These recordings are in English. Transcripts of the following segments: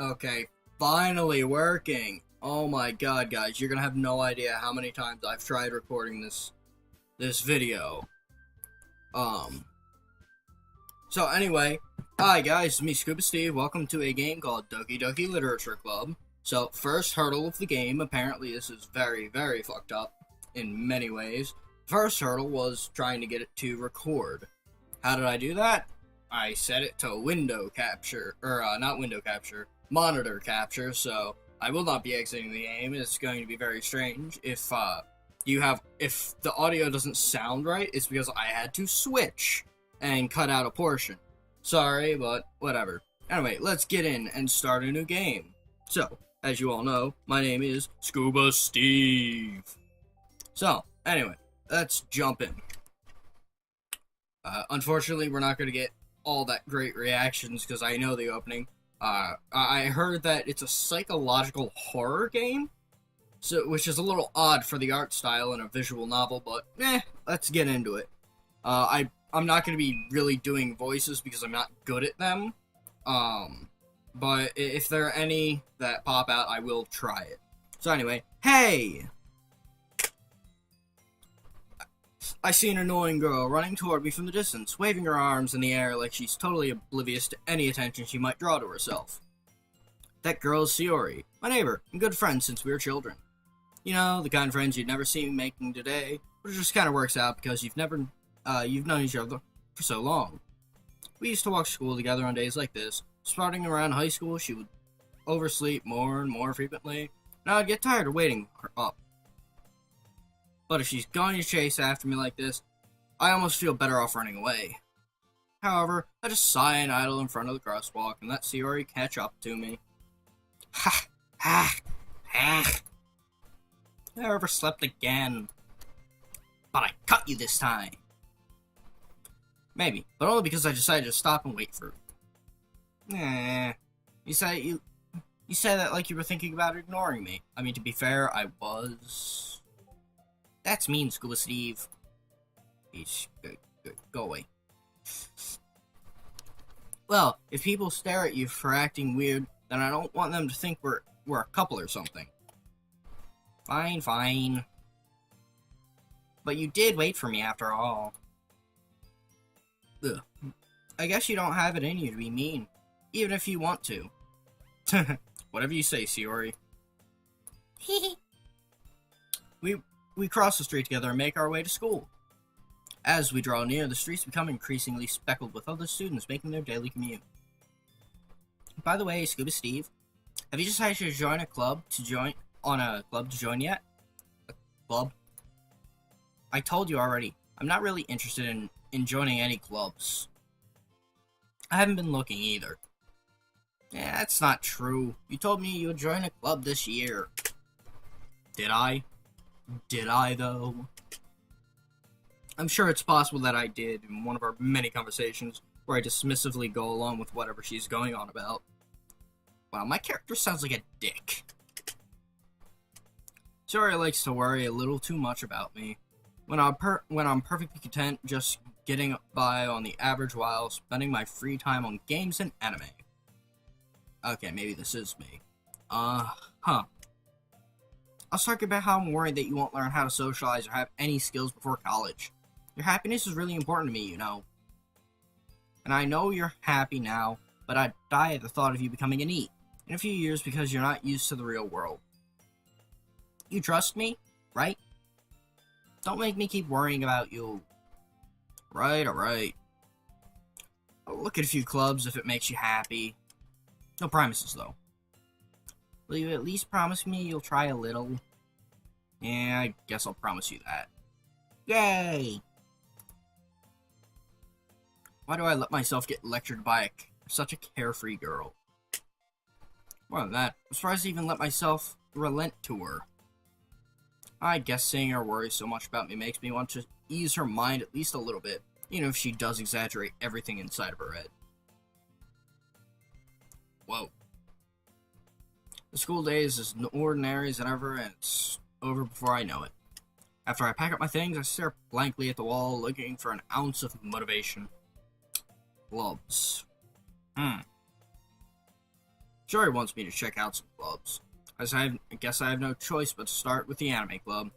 Okay, finally working. Oh my god, guys, you're gonna have no idea how many times I've tried recording this video. Um. So anyway, hi guys, it's me Scuba Steve. Welcome to a game called Doki Doki Literature Club. So first hurdle of the game. Apparently, this is very, very fucked up in many ways. First hurdle was trying to get it to record. How did I do that? I set it to window capture, or not window capture, monitor capture, so I will not be exiting the game. It's going to be very strange. If the audio doesn't sound right, it's because I had to switch and cut out a portion. Sorry, but whatever. Anyway, let's get in and start a new game. So, as you all know, my name is Scuba Steve. So, anyway, let's jump in. Unfortunately, we're not going to get all that great reactions because I know the opening. I heard that it's a psychological horror game, which is a little odd for the art style in a visual novel, but let's get into it. I'm not going to be really doing voices because I'm not good at them, but if there are any that pop out, I will try it. So anyway, hey! I see an annoying girl running toward me from the distance, waving her arms in the air like she's totally oblivious to any attention she might draw to herself. That girl is Sayori, my neighbor and good friend since we were children. You know, the kind of friends you'd never see me making today, but it just kind of works out because you've known each other for so long. We used to walk to school together on days like this. Starting around high school, she would oversleep more and more frequently, and I'd get tired of waiting her up. But if she's going to chase after me like this, I almost feel better off running away. However, I just sigh and idle in front of the crosswalk and let Sayori catch up to me. Ha! Ha! Ha! I overslept again. But I caught you this time. Maybe, but only because I decided to stop and wait for her. Nah. You say that like you were thinking about ignoring me. I mean, to be fair, I was. That's mean, Scuba Steve. Go away. Well, if people stare at you for acting weird, then I don't want them to think we're a couple or something. Fine, fine. But you did wait for me after all. Ugh. I guess you don't have it in you to be mean, even if you want to. Whatever you say, Sayori. We cross the street together and make our way to school. As we draw near, the streets become increasingly speckled with other students making their daily commute. By the way, Scuba Steve, have you decided to join a club to join yet? A club? I told you already, I'm not really interested in joining any clubs. I haven't been looking either. Yeah, that's not true. You told me you would join a club this year. Did I? Did I, though? I'm sure it's possible that I did in one of our many conversations where I dismissively go along with whatever she's going on about. Wow, my character sounds like a dick. Sayori likes to worry a little too much about me. When I'm perfectly content just getting by on the average while spending my free time on games and anime. Okay, maybe this is me. Huh. I was talking about how I'm worried that you won't learn how to socialize or have any skills before college. Your happiness is really important to me, you know. And I know you're happy now, but I'd die at the thought of you becoming a NEET in a few years because you're not used to the real world. You trust me, right? Don't make me keep worrying about you. Right, alright. I'll look at a few clubs if it makes you happy. No promises, though. Will you at least promise me you'll try a little? Yeah, I guess I'll promise you that. Yay! Why do I let myself get lectured by such a carefree girl? More than that, I'm surprised I even let myself relent to her. I guess seeing her worry so much about me makes me want to ease her mind at least a little bit, even if she does exaggerate everything inside of her head. Whoa. The school day is as ordinary as ever, and it's over before I know it. After I pack up my things, I stare blankly at the wall, looking for an ounce of motivation. Gloves. Shiori wants me to check out some clubs. I guess I have no choice but to start with the anime club.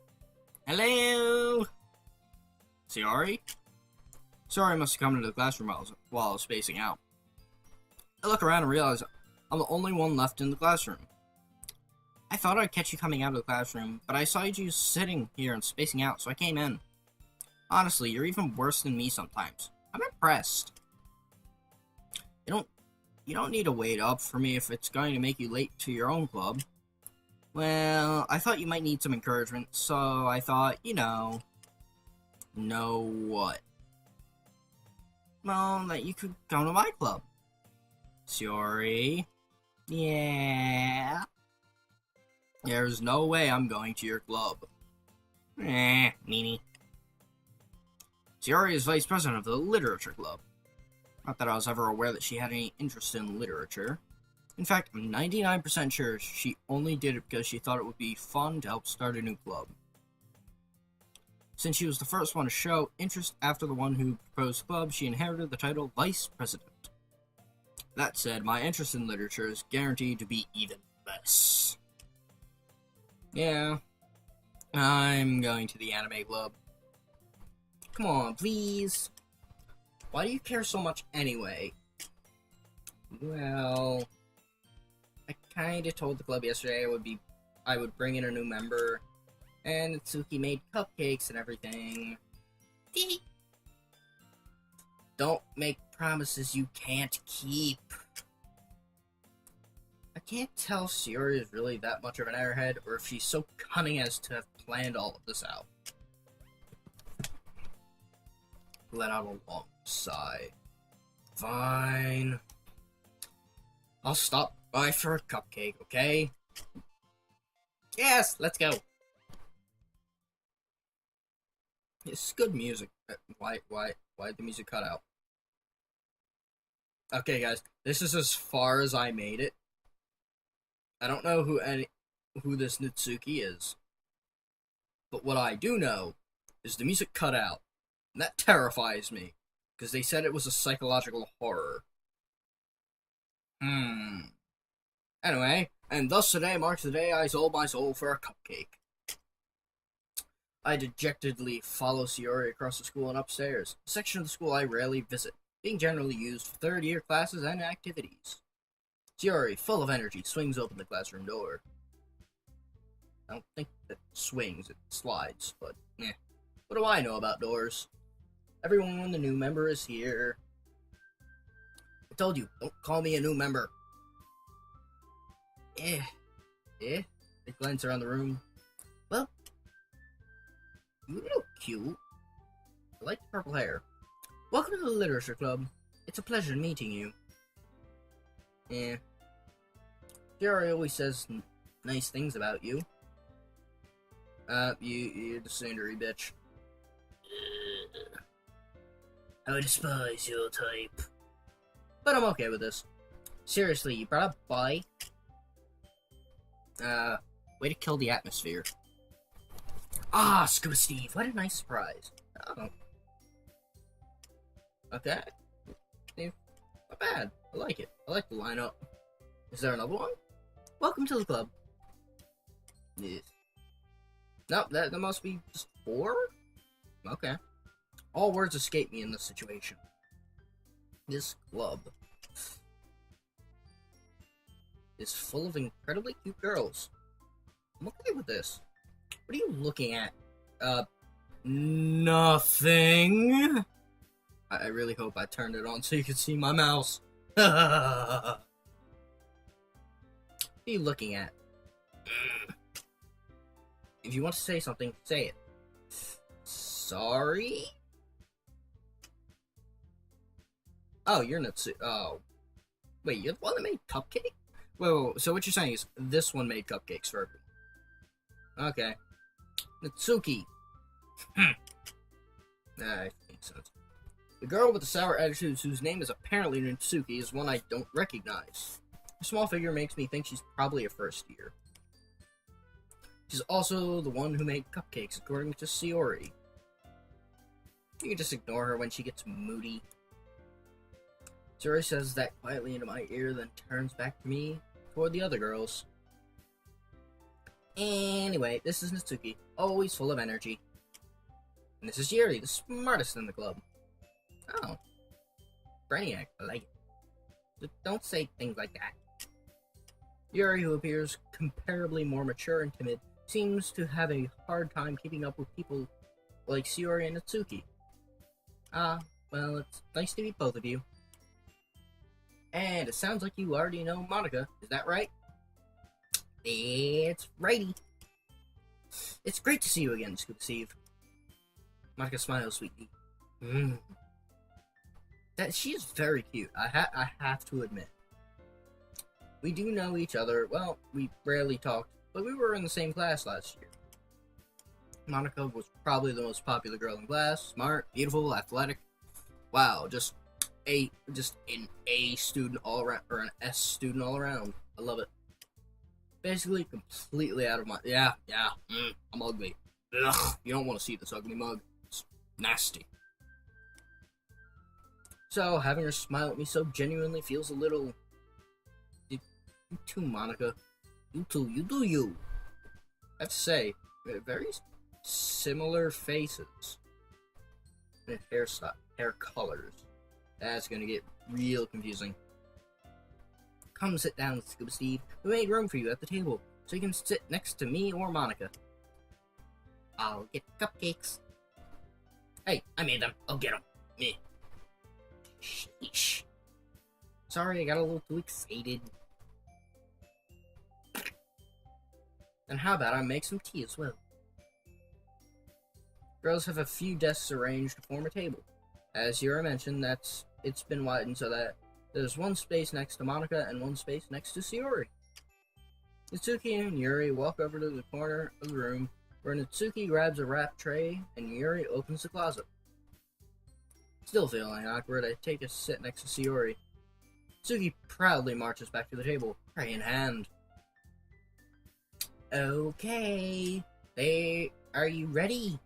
Hello? Shiori? Shiori must have come into the classroom while I was spacing out. I look around and realize I'm the only one left in the classroom. I thought I'd catch you coming out of the classroom, but I saw you sitting here and spacing out, so I came in. Honestly, you're even worse than me sometimes. I'm impressed. You don't need to wait up for me if it's going to make you late to your own club. Well, I thought you might need some encouragement, so I thought, know what? Well, that you could come to my club. Shiori? Yeah? There's no way I'm going to your club. Meanie. Shiori is vice president of the literature club. Not that I was ever aware that she had any interest in literature. In fact, I'm 99% sure she only did it because she thought it would be fun to help start a new club. Since she was the first one to show interest after the one who proposed the club, she inherited the title Vice President. That said, my interest in literature is guaranteed to be even less. Yeah, I'm going to the anime club. Come on, please. Why do you care so much anyway? Well, I kinda told the club yesterday I would bring in a new member, and Natsuki made cupcakes and everything. Don't make promises you can't keep. I can't tell if Shiori is really that much of an airhead, or if she's so cunning as to have planned all of this out. Let out a long sigh. Fine. I'll stop by for a cupcake, okay? Yes, let's go. It's good music. Why did the music cut out? Okay, guys, this is as far as I made it. I don't know who this Natsuki is, but what I do know is the music cut out, and that terrifies me because they said it was a psychological horror. Anyway, and thus today marks the day I sold my soul for a cupcake. I dejectedly follow Shiori across the school and upstairs, a section of the school I rarely visit, being generally used for third-year classes and activities. Shiori, full of energy, swings open the classroom door. I don't think it swings, it slides, but what do I know about doors? Everyone, the new member is here. I told you, don't call me a new member. They glance around the room. Well, you look cute. I like the purple hair. Welcome to the literature club. It's a pleasure meeting you. Shiori always says nice things about you. You're the cindery bitch. I despise your type. But I'm okay with this. Seriously, you brought up bye? Way to kill the atmosphere. Ah, Scuba Steve, what a nice surprise. Oh. Okay. Not bad. I like it. I like the lineup. Is there another one? Welcome to the club. Yes. Nope, that must be just 4? Okay. All words escape me in this situation. This club is full of incredibly cute girls. I'm okay with this. What are you looking at? Nothing. I really hope I turned it on so you can see my mouse. What are you looking at? If you want to say something, say it. Sorry? Oh, you're not. Oh. Wait, you're the one that made cupcake? Whoa, so what you're saying is this one made cupcakes for everyone. Okay. Natsuki. That makes sense. The girl with the sour attitude whose name is apparently Natsuki is one I don't recognize. Her small figure makes me think she's probably a first year. She's also the one who made cupcakes, according to Shiori. You can just ignore her when she gets moody. Shiori says that quietly into my ear, then turns back to me. toward the other girls. Anyway, this is Natsuki, always full of energy. And this is Yuri, the smartest in the club. Oh. Brainiac, I like it. But don't say things like that. Yuri, who appears comparably more mature and timid, seems to have a hard time keeping up with people like Sayori and Natsuki. Well, it's nice to meet both of you. And it sounds like you already know Monica, is that right? It's righty. It's great to see you again, Scuba Steve. Monica smiles sweetly. That she is very cute, I have to admit. We do know each other. Well, we rarely talked, but we were in the same class last year. Monica was probably the most popular girl in class. Smart, beautiful, athletic. Wow, just an A student all around, or an S student all around. I love it. Basically, completely out of my... Yeah, I'm ugly. Ugh, you don't want to see this ugly mug. It's nasty. So, having her smile at me so genuinely feels a little... You too, Monica. You too, you do you. I have to say, we have very similar faces. And hair colors. That's gonna get real confusing. Come sit down, Scuba Steve. We made room for you at the table, so you can sit next to me or Monica. I'll get cupcakes. Hey, I made them. I'll get them. Me. Sheesh. Sorry, I got a little too excited. Then how about I make some tea as well? Girls have a few desks arranged to form a table. As Yura mentioned, it's been widened so that there's one space next to Monica and one space next to Sayori. Natsuki and Yuri walk over to the corner of the room, where Natsuki grabs a wrap tray and Yuri opens the closet. Still feeling awkward, I take a sit next to Sayori. Natsuki proudly marches back to the table, tray in hand. Okay, are you ready?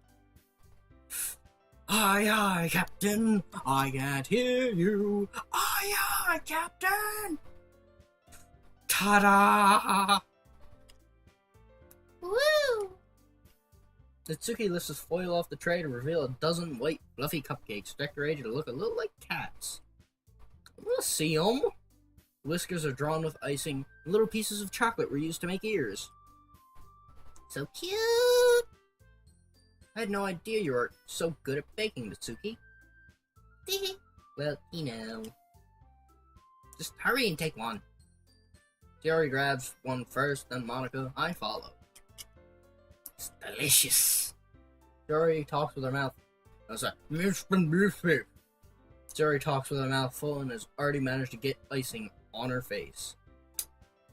Aye, Captain. I can't hear you. Aye, Captain. Ta-da! Woo! Natsuki lifts his foil off the tray to reveal a dozen white, fluffy cupcakes decorated to look a little like cats. I want to see them. Whiskers are drawn with icing, and little pieces of chocolate were used to make ears. So cute! I had no idea you were so good at baking, Natsuki. Well, you know. Just hurry and take one. Sayori grabs one first, then Monica. I follow. It's delicious. Sayori talks with her mouth. Sayori talks with her mouth full and has already managed to get icing on her face.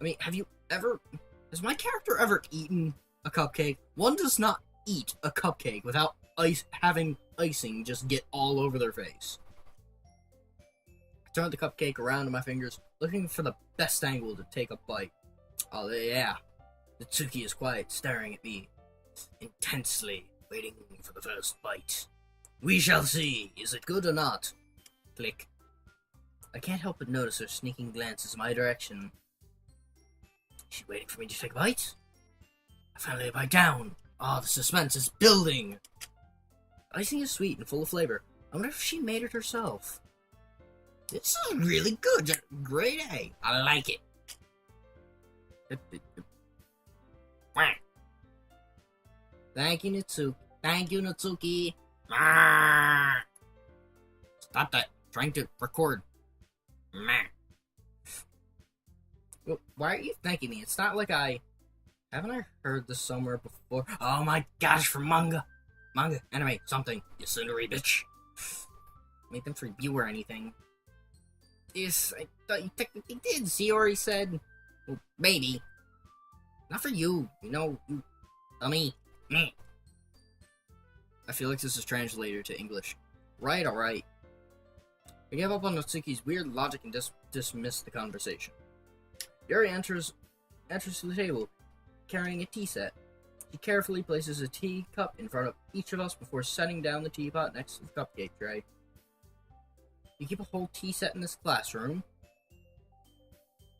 I mean, has my character ever eaten a cupcake? One does not eat a cupcake without having icing just get all over their face. I turn the cupcake around in my fingers, looking for the best angle to take a bite. Oh yeah, Natsuki is quiet, staring at me intensely, waiting for the first bite. We shall see. Is it good or not? Click. I can't help but notice her sneaking glances in my direction. Is she waiting for me to take a bite? I finally bite down. Oh, the suspense is building. Icing is sweet and full of flavor. I wonder if she made it herself. This is really good. Grade A. I like it. Thank you, Natsuki. Thank you, Natsuki. Stop that. Trying to record. Why are you thanking me? It's not like haven't I heard this somewhere before? Oh my gosh, from manga. Manga, anime, something. You tsundere bitch. Make them for you or anything. Yes, I thought you technically did. Sayori said. Well, maybe. Not for you. You know, you dummy. I feel like this is translated to English. Right, alright. I gave up on Natsuki's weird logic and dismiss the conversation. Yuri enters to the table, carrying a tea set. She carefully places a tea cup in front of each of us before setting down the teapot next to the cupcake tray. You keep a whole tea set in this classroom?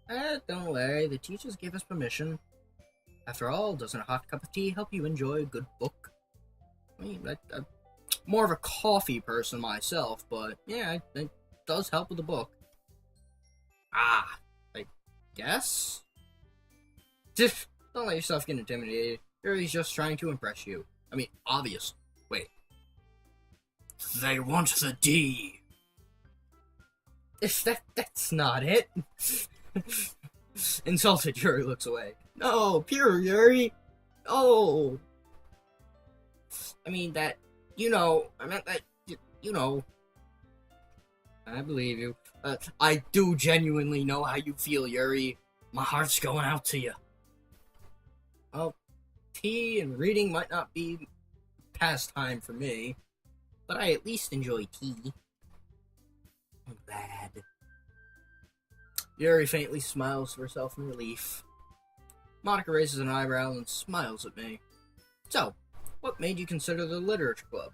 Don't worry, the teachers gave us permission. After all, doesn't a hot cup of tea help you enjoy a good book? I mean, I'm more of a coffee person myself, but yeah, it does help with the book. I guess? Just don't let yourself get intimidated. Yuri's just trying to impress you. I mean, obvious. Wait. They want the D. That's not it. Insulted, Yuri looks away. No, pure Yuri. Oh. I mean that, I meant that, I believe you. I do genuinely know how you feel, Yuri. My heart's going out to you. Well, tea and reading might not be pastime for me, but I at least enjoy tea. I'm glad. Yuri faintly smiles to herself in relief. Monica raises an eyebrow and smiles at me. So, what made you consider the literature club?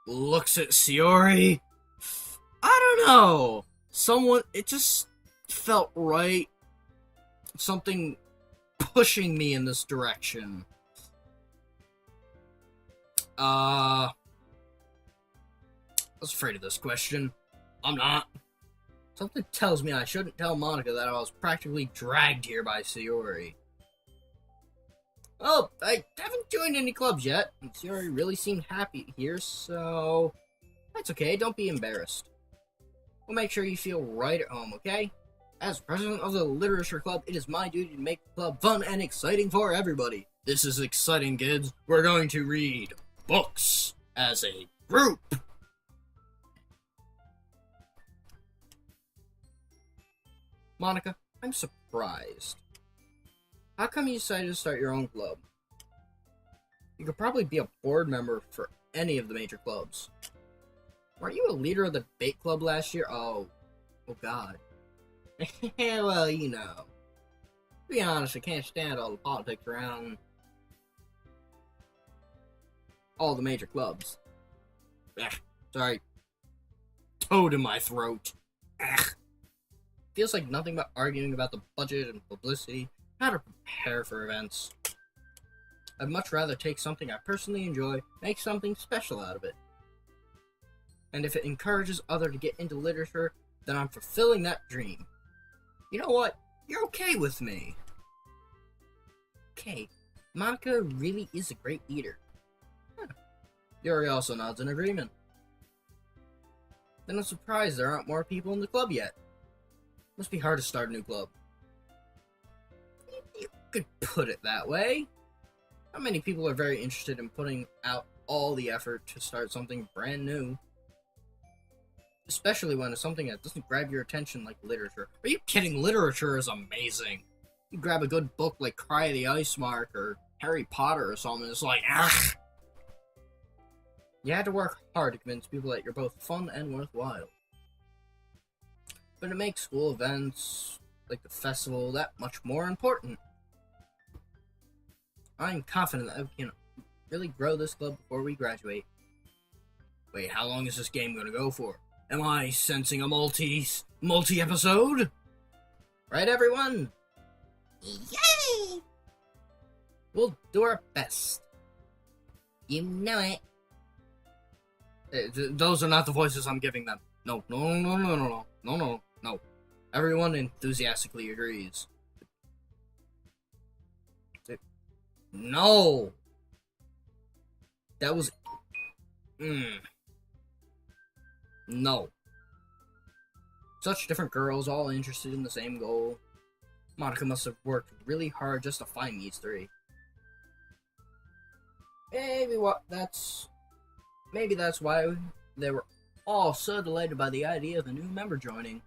Looks at Sayori. I don't know. It just felt right. Something pushing me in this direction. I was afraid of this question. I'm not. Something tells me I shouldn't tell Monica that I was practically dragged here by Sayori. Oh, I haven't joined any clubs yet, and Sayori really seemed happy here, so that's okay, don't be embarrassed. We'll make sure you feel right at home, okay? As president of the literature club, it is my duty to make the club fun and exciting for everybody. This is exciting, kids. We're going to read books as a group. Monica, I'm surprised. How come you decided to start your own club? You could probably be a board member for any of the major clubs. Weren't you a leader of the debate club last year? Oh God. Well, to be honest, I can't stand all the politics around all the major clubs. Sorry. Toad in my throat. Feels like nothing but arguing about the budget and publicity, how to prepare for events. I'd much rather take something I personally enjoy, make something special out of it. And if it encourages others to get into literature, then I'm fulfilling that dream. You know what? You're okay with me. Okay, Monica really is a great leader. Yuri also nods in agreement. Then I'm surprised there aren't more people in the club yet. Must be hard to start a new club. You could put it that way. Not many people are very interested in putting out all the effort to start something brand new. Especially when it's something that doesn't grab your attention like literature. Are you kidding? Literature is amazing. You grab a good book like Cry of the Ice Mark or Harry Potter or something, it's like, ugh. You had to work hard to convince people that you're both fun and worthwhile. But it makes school events, like the festival, that much more important. I'm confident that we can really grow this club before we graduate. Wait, how long is this game gonna go for? Am I sensing a multi-episode? Right, everyone? Yay! We'll do our best. You know it. Those are not the voices I'm giving them. No. Everyone enthusiastically agrees. No! That was... No. Such different girls, all interested in the same goal. Monica must have worked really hard just to find these three. Maybe that's why they were all so delighted by the idea of a new member joining.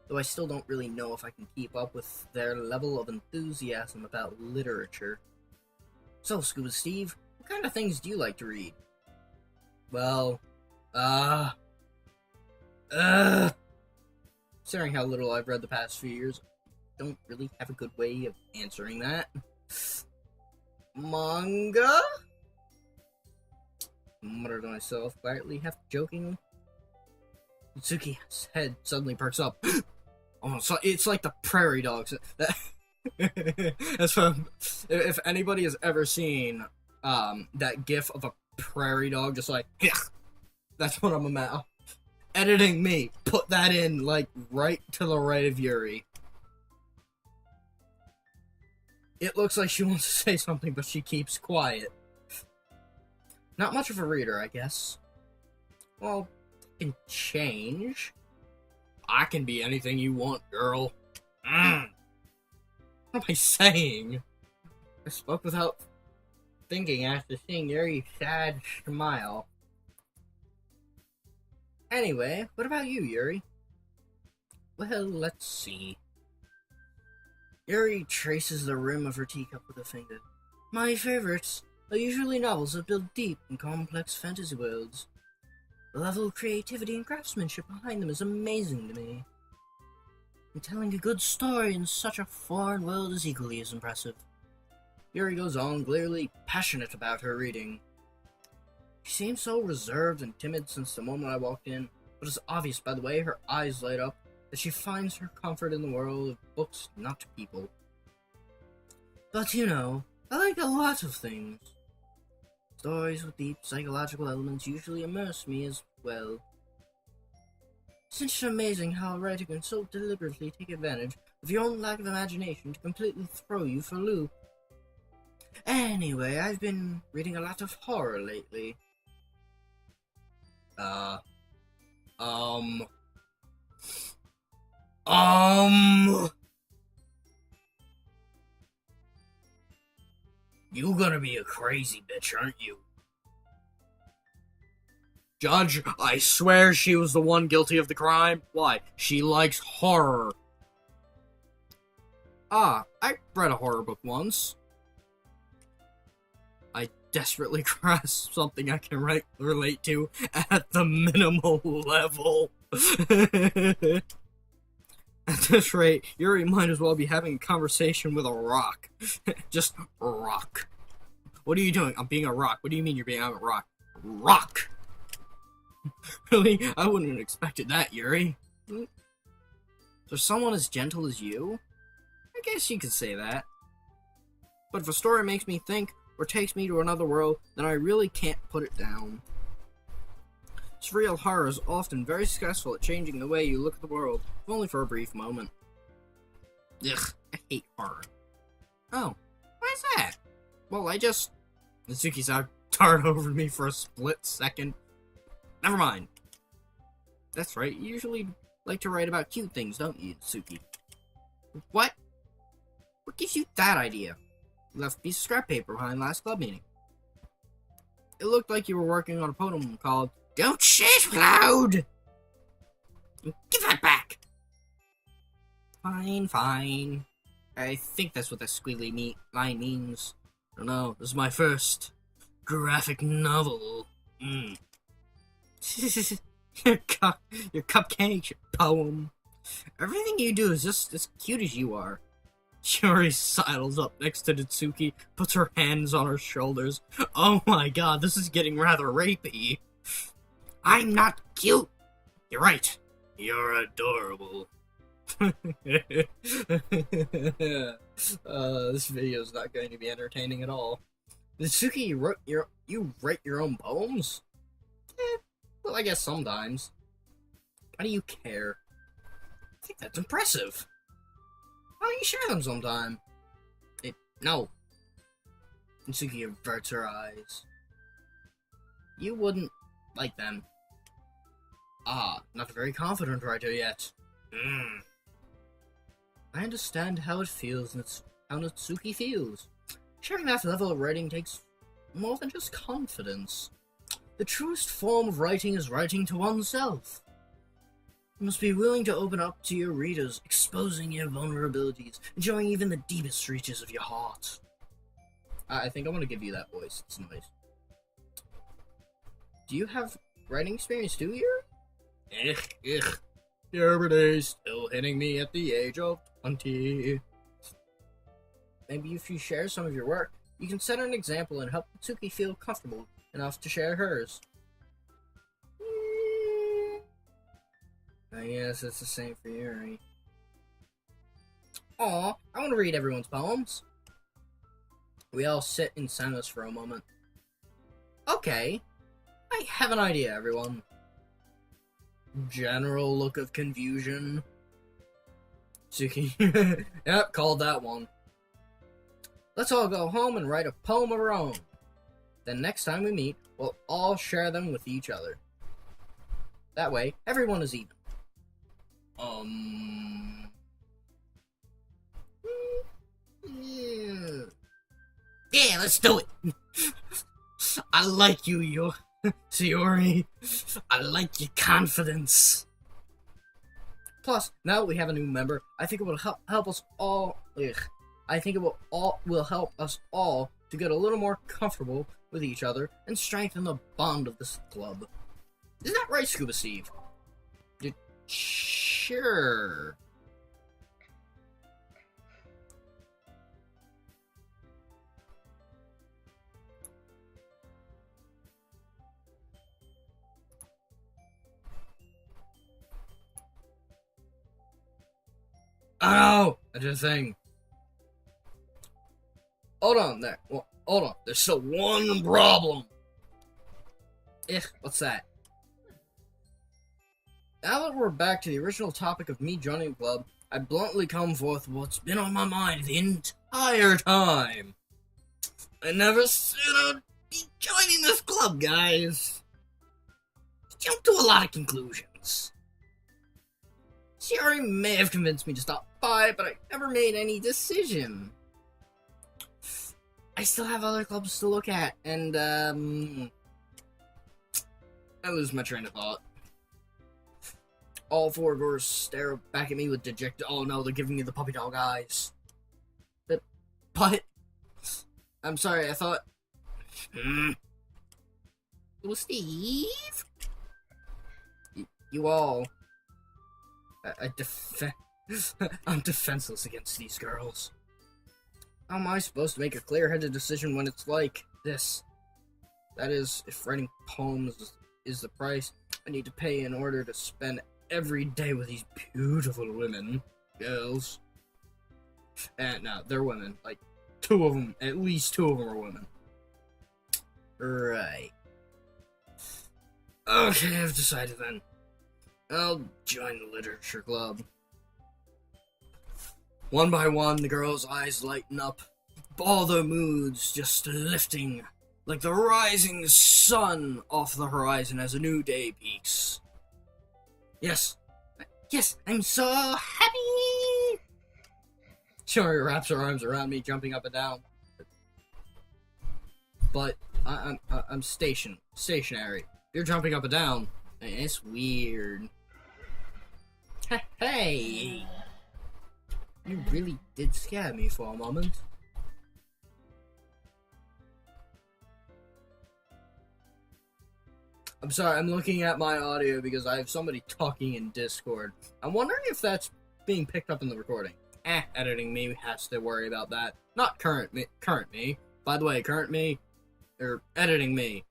Though I still don't really know if I can keep up with their level of enthusiasm about literature. So, Scuba Steve, what kind of things do you like to read? Well, considering how little I've read the past few years, I don't really have a good way of answering that. Manga? Muttered to myself, quietly, half jokingly. Mitsuki's head suddenly perks up. Oh, so it's like the prairie dogs. That's what if anybody has ever seen that gif of a prairie dog just like, yeah, that's what I'm about. Editing me, put that in like right to the right of Yuri. It looks like she wants to say something, but she keeps quiet. Not much of a reader, I guess. Well, it can change. I can be anything you want, girl. What am I saying? I spoke without thinking after seeing Yuri's sad smile. Anyway, what about you, Yuri? Well, let's see. Yuri traces the rim of her teacup with a finger. My favorites are usually novels that build deep and complex fantasy worlds. The level of creativity and craftsmanship behind them is amazing to me. And telling a good story in such a foreign world is equally as impressive. Yuri goes on, clearly passionate about her reading. She seems so reserved and timid since the moment I walked in, but it's obvious by the way her eyes light up that she finds her comfort in the world of books, not people. But you know, I like a lot of things. Stories with deep psychological elements usually immerse me as well. It's just amazing how a writer can so deliberately take advantage of your own lack of imagination to completely throw you for a loop. Anyway, I've been reading a lot of horror lately. You gonna be a crazy bitch, aren't you? Judge, I swear she was the one guilty of the crime. Why? She likes horror. I read a horror book once. I desperately grasp something I can relate to at the minimal level. At this rate, Yuri might as well be having a conversation with a rock. Just rock. What are you doing? I'm being a rock. What do you mean you're being a rock? Rock! Really? I wouldn't have expected that, Yuri. For someone as gentle as you? I guess you could say that. But if a story makes me think, or takes me to another world, then I really can't put it down. Surreal horror is often very successful at changing the way you look at the world, if only for a brief moment. Ugh, I hate horror. Oh, why is that? Well, Natsuki's eye darted over me for a split second. Never mind. That's right, you usually like to write about cute things, don't you, Natsuki? What? What gives you that idea? You left a piece of scrap paper behind last club meeting. It looked like you were working on a poem called Don't Shit Loud! Give that back! Fine. I think that's what that squiggly line means. I don't know, this is my first graphic novel. Your cupcake, your poem. Everything you do is just as cute as you are. Yuri sidles up next to Natsuki, puts her hands on her shoulders. Oh my god, this is getting rather rapey. I'm not cute. You're right. You're adorable. This video is not going to be entertaining at all. Natsuki, you write your own poems? Well, I guess sometimes. Why do you care? I think that's impressive. Why don't you share them sometime? No. Natsuki averts her eyes. You wouldn't like them. Not a very confident writer yet. I understand how it feels, and how Natsuki feels. Sharing that level of writing takes more than just confidence. The truest form of writing is writing to oneself. You must be willing to open up to your readers, exposing your vulnerabilities, and showing even the deepest reaches of your heart. I think I'm gonna give you that voice. It's nice. Do you have writing experience too, here? Everyday's still hitting me at the age of 20. Maybe if you share some of your work, you can set an example and help Natsuki feel comfortable enough to share hers. I guess it's the same for Yuri. Aw, I want to read everyone's poems. We all sit in silence for a moment. Okay, I have an idea, everyone. General look of confusion. Suki. Yep, called that one. Let's all go home and write a poem of our own. Then next time we meet, we'll all share them with each other. That way, everyone is even. Yeah, let's do it. I like you, Sayori. I like your confidence. Plus, now that we have a new member, I think it will help us all. I think it will help us all to get a little more comfortable with each other and strengthen the bond of this club. Isn't that right, Scuba Steve? Sure. Oh, I did a thing. Hold on there. Well, hold on. There's still one problem. What's that? Now that we're back to the original topic of me joining the club, I bluntly come forth with what's been on my mind the entire time. I never said I'd be joining this club, guys. Jumped to a lot of conclusions. Sayori may have convinced me to stop by, but I never made any decision. I still have other clubs to look at, and, I lose my train of thought. All four girls stare back at me with dejected, oh no, they're giving me the puppy dog eyes. But, I'm sorry, I thought, it was Steve? You all, I'm defenseless against these girls. How am I supposed to make a clear-headed decision when it's like this? That is, if writing poems is the price I need to pay in order to spend every day with these beautiful women. Girls. And no, they're women. Like, two of them, at least two of them are women. Right. Okay, I've decided then. I'll join the literature club. One by one, the girls' eyes lighten up, all their moods just lifting, like the rising sun off the horizon as a new day peaks. Yes, I'm so happy! Sayori wraps her arms around me, jumping up and down. But I'm stationary. You're jumping up and down. It's weird. Hey! You really did scare me for a moment. I'm sorry, I'm looking at my audio because I have somebody talking in Discord. I'm wondering if that's being picked up in the recording. Editing me has to worry about that. Not current me. By the way, current me, or editing me.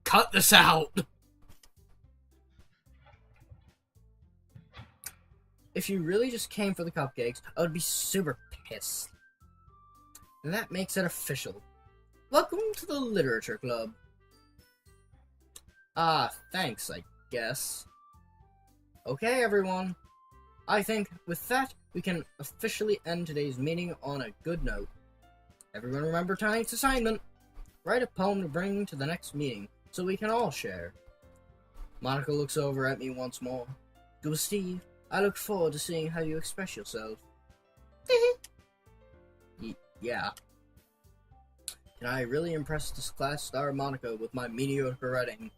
Cut this out! If you really just came for the cupcakes, I would be super pissed. And that makes it official. Welcome to the Literature Club. Thanks, I guess. Okay, everyone. I think with that, we can officially end today's meeting on a good note. Everyone remember tonight's assignment. Write a poem to bring to the next meeting, so we can all share. Monica looks over at me once more. Go, Steve. I look forward to seeing how you express yourself. Yeah. Can I really impress this class star Monica with my mediocre writing?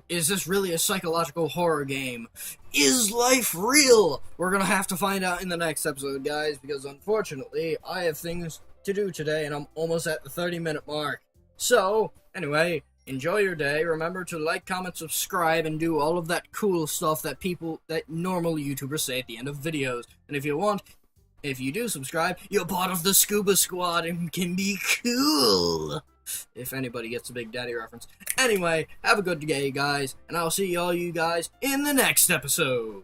Is this really a psychological horror game? Is life real? We're gonna have to find out in the next episode, guys, because unfortunately, I have things to do today, and I'm almost at the 30-minute mark. So, anyway, enjoy your day. Remember to like, comment, subscribe, and do all of that cool stuff that normal YouTubers say at the end of videos. And if you do subscribe, you're part of the Scuba Squad and can be cool. If anybody gets a Big Daddy reference. Anyway, have a good day, guys, and I'll see all you guys in the next episode.